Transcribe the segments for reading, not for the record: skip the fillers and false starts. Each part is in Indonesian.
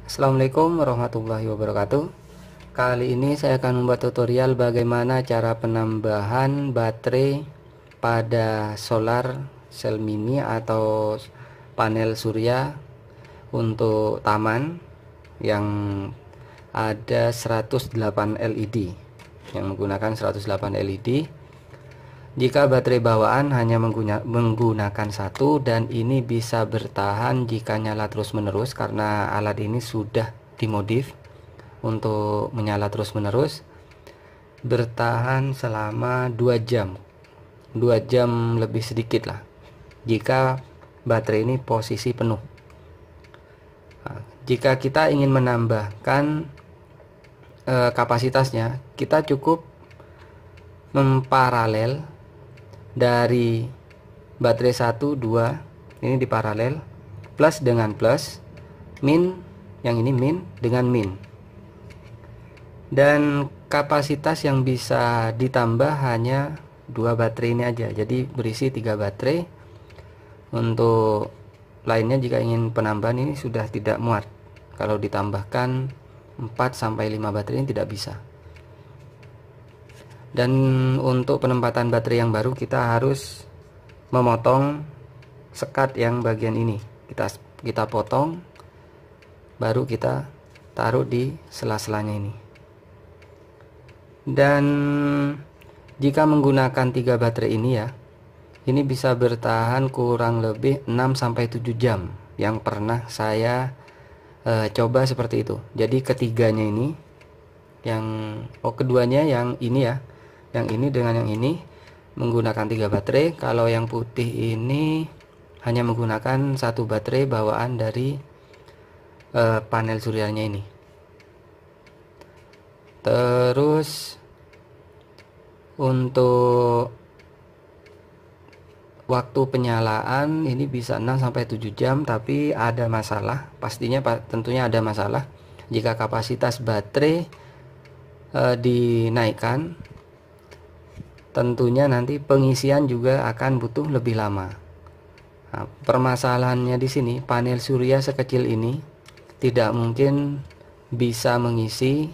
Assalamualaikum warahmatullahi wabarakatuh. Kali ini saya akan membuat tutorial bagaimana cara penambahan baterai pada solar cell mini atau panel surya untuk taman yang ada 108 LED, yang menggunakan 108 LED. Jika baterai bawaan hanya menggunakan satu, dan ini bisa bertahan jika nyala terus menerus karena alat ini sudah dimodif untuk menyala terus menerus, bertahan selama 2 jam 2 jam lebih sedikit lah jika baterai ini posisi penuh. Jika kita ingin menambahkan kapasitasnya, kita cukup memparalel dari baterai 1, 2 ini diparalel, plus dengan plus, min yang ini min dengan min, dan kapasitas yang bisa ditambah hanya 2 baterai ini aja, jadi berisi 3 baterai. Untuk lainnya jika ingin penambahan ini sudah tidak muat, kalau ditambahkan 4-5 baterai ini tidak bisa. Dan untuk penempatan baterai yang baru, kita harus memotong sekat yang bagian ini, kita potong, baru kita taruh di sela-selanya ini. Dan jika menggunakan 3 baterai ini ya, ini bisa bertahan kurang lebih 6-7 jam, yang pernah saya coba seperti itu. Jadi ketiganya ini, keduanya yang ini ya, yang ini dengan yang ini menggunakan 3 baterai. Kalau yang putih ini hanya menggunakan 1 baterai bawaan dari panel suryanya ini. Terus untuk waktu penyalaan ini bisa 6-7 jam, tapi ada masalah, pastinya tentunya ada masalah jika kapasitas baterai dinaikkan. Tentunya nanti pengisian juga akan butuh lebih lama. Nah, permasalahannya di sini, panel surya sekecil ini tidak mungkin bisa mengisi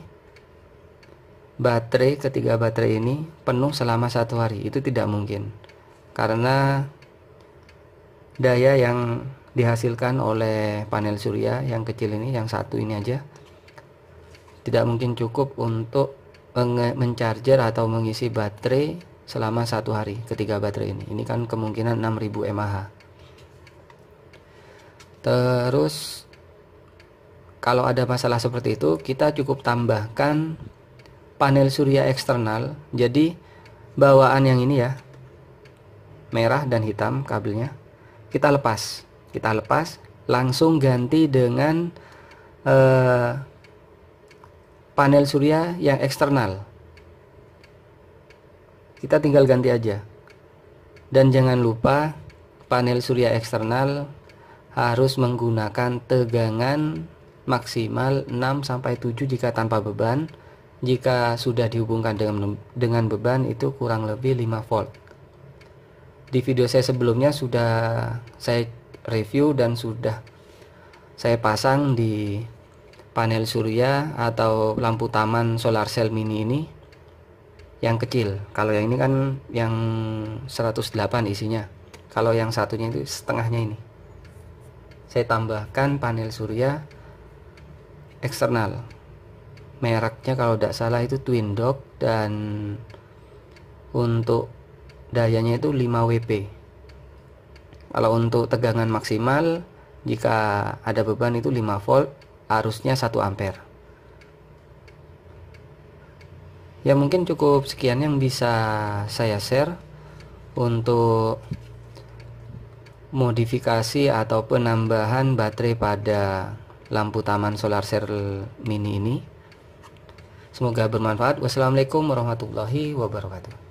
baterai, ketiga baterai ini penuh selama 1 hari. Itu tidak mungkin, karena daya yang dihasilkan oleh panel surya yang kecil ini, yang satu ini aja, tidak mungkin cukup untuk mencarger atau mengisi baterai selama 1 hari ketiga baterai ini. Ini kan kemungkinan 6000 mAh. Terus kalau ada masalah seperti itu, kita cukup tambahkan panel surya eksternal. Jadi bawaan yang ini ya, merah dan hitam kabelnya, kita lepas langsung ganti dengan panel surya yang eksternal. Kita tinggal ganti aja. Dan jangan lupa panel surya eksternal harus menggunakan tegangan maksimal 6-7 jika tanpa beban. Jika sudah dihubungkan dengan beban, itu kurang lebih 5 volt. Di video saya sebelumnya sudah saya review dan sudah saya pasang di panel surya atau lampu taman solar cell mini ini yang kecil. Kalau yang ini kan yang 108 isinya. Kalau yang satunya itu setengahnya ini. Saya tambahkan panel surya eksternal. Mereknya kalau tidak salah itu Twin Dog, dan untuk dayanya itu 5 WP. Kalau untuk tegangan maksimal jika ada beban itu 5 volt, arusnya 1 ampere. Ya, mungkin cukup sekian yang bisa saya share untuk modifikasi atau penambahan baterai pada lampu taman solar cell mini ini. Semoga bermanfaat. Wassalamualaikum warahmatullahi wabarakatuh.